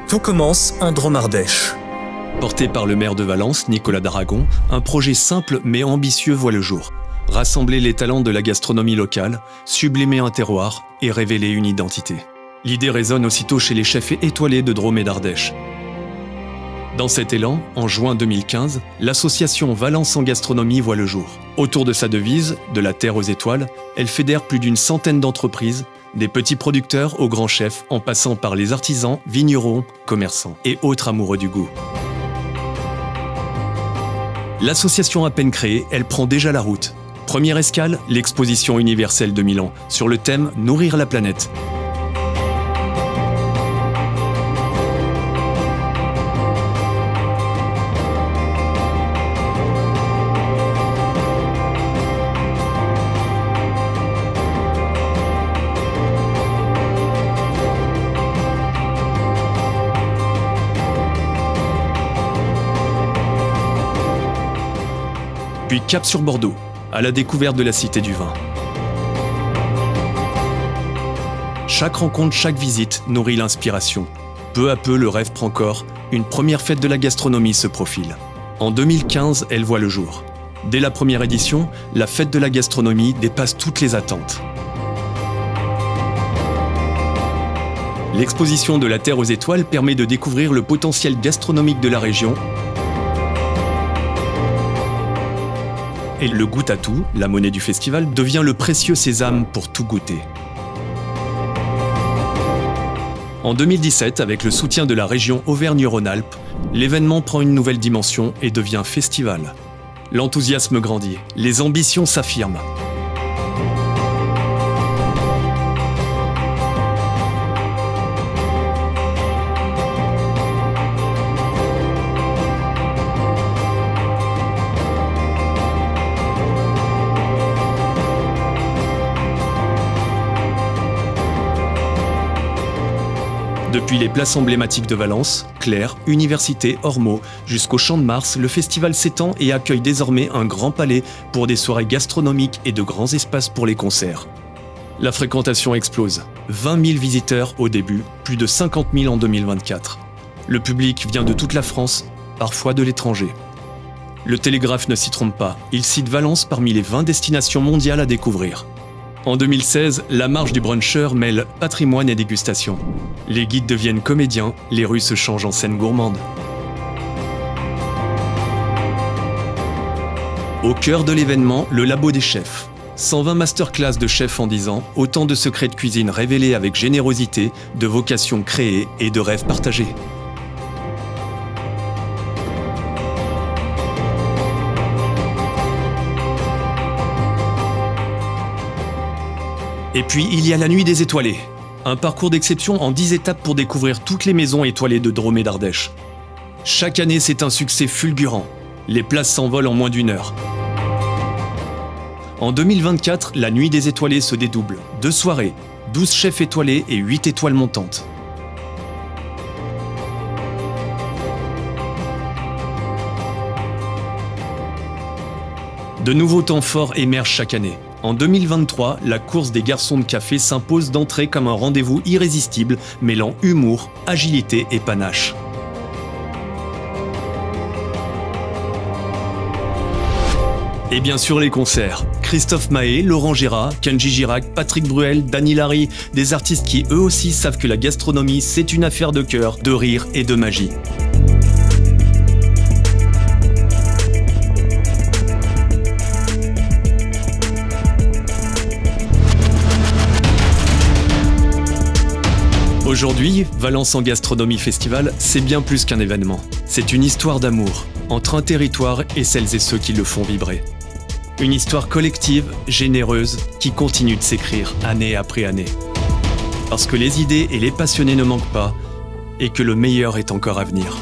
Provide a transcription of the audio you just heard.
Tout commence un Drôme-Ardèche. Porté par le maire de Valence, Nicolas d'Aragon, un projet simple mais ambitieux voit le jour. Rassembler les talents de la gastronomie locale, sublimer un terroir et révéler une identité. L'idée résonne aussitôt chez les chefs étoilés de Drôme et d'Ardèche. Dans cet élan, en juin 2015, l'association Valence en gastronomie voit le jour. Autour de sa devise, de la terre aux étoiles, elle fédère plus d'une centaine d'entreprises, des petits producteurs aux grands chefs, en passant par les artisans, vignerons, commerçants et autres amoureux du goût. L'association à peine créée, elle prend déjà la route. Première escale, l'exposition universelle de Milan, sur le thème « Nourrir la planète ». Puis cap sur Bordeaux, à la découverte de la Cité du Vin. Chaque rencontre, chaque visite nourrit l'inspiration. Peu à peu, le rêve prend corps, une première fête de la gastronomie se profile. En 2015, elle voit le jour. Dès la première édition, la fête de la gastronomie dépasse toutes les attentes. L'exposition de la Terre aux étoiles permet de découvrir le potentiel gastronomique de la région. Et le goût à tout, la monnaie du festival, devient le précieux sésame pour tout goûter. En 2017, avec le soutien de la région Auvergne-Rhône-Alpes, l'événement prend une nouvelle dimension et devient festival. L'enthousiasme grandit, les ambitions s'affirment. Depuis les places emblématiques de Valence, Clercs, Université, Ormeaux, jusqu'au Champ de Mars, le festival s'étend et accueille désormais un grand palais pour des soirées gastronomiques et de grands espaces pour les concerts. La fréquentation explose. 20 000 visiteurs au début, plus de 50 000 en 2024. Le public vient de toute la France, parfois de l'étranger. Le Télégraphe ne s'y trompe pas, il cite Valence parmi les 20 destinations mondiales à découvrir. En 2016, la marche du bruncher mêle patrimoine et dégustation. Les guides deviennent comédiens, les rues se changent en scène gourmande. Au cœur de l'événement, le labo des chefs. 120 masterclass de chefs en 10 ans, autant de secrets de cuisine révélés avec générosité, de vocations créées et de rêves partagés. Et puis, il y a la Nuit des Étoilés. Un parcours d'exception en 10 étapes pour découvrir toutes les maisons étoilées de Drôme et d'Ardèche. Chaque année, c'est un succès fulgurant. Les places s'envolent en moins d'1 heure. En 2024, la Nuit des Étoilés se dédouble. 2 soirées, 12 chefs étoilés et 8 étoiles montantes. De nouveaux temps forts émergent chaque année. En 2023, la course des garçons de café s'impose d'entrée comme un rendez-vous irrésistible, mêlant humour, agilité et panache. Et bien sûr les concerts. Christophe Maé, Laurent Gérard, Kenji Girac, Patrick Bruel, Dany Larry, des artistes qui eux aussi savent que la gastronomie c'est une affaire de cœur, de rire et de magie. Aujourd'hui, Valence en gastronomie festival, c'est bien plus qu'un événement. C'est une histoire d'amour, entre un territoire et celles et ceux qui le font vibrer. Une histoire collective, généreuse, qui continue de s'écrire année après année. Parce que les idées et les passionnés ne manquent pas, et que le meilleur est encore à venir.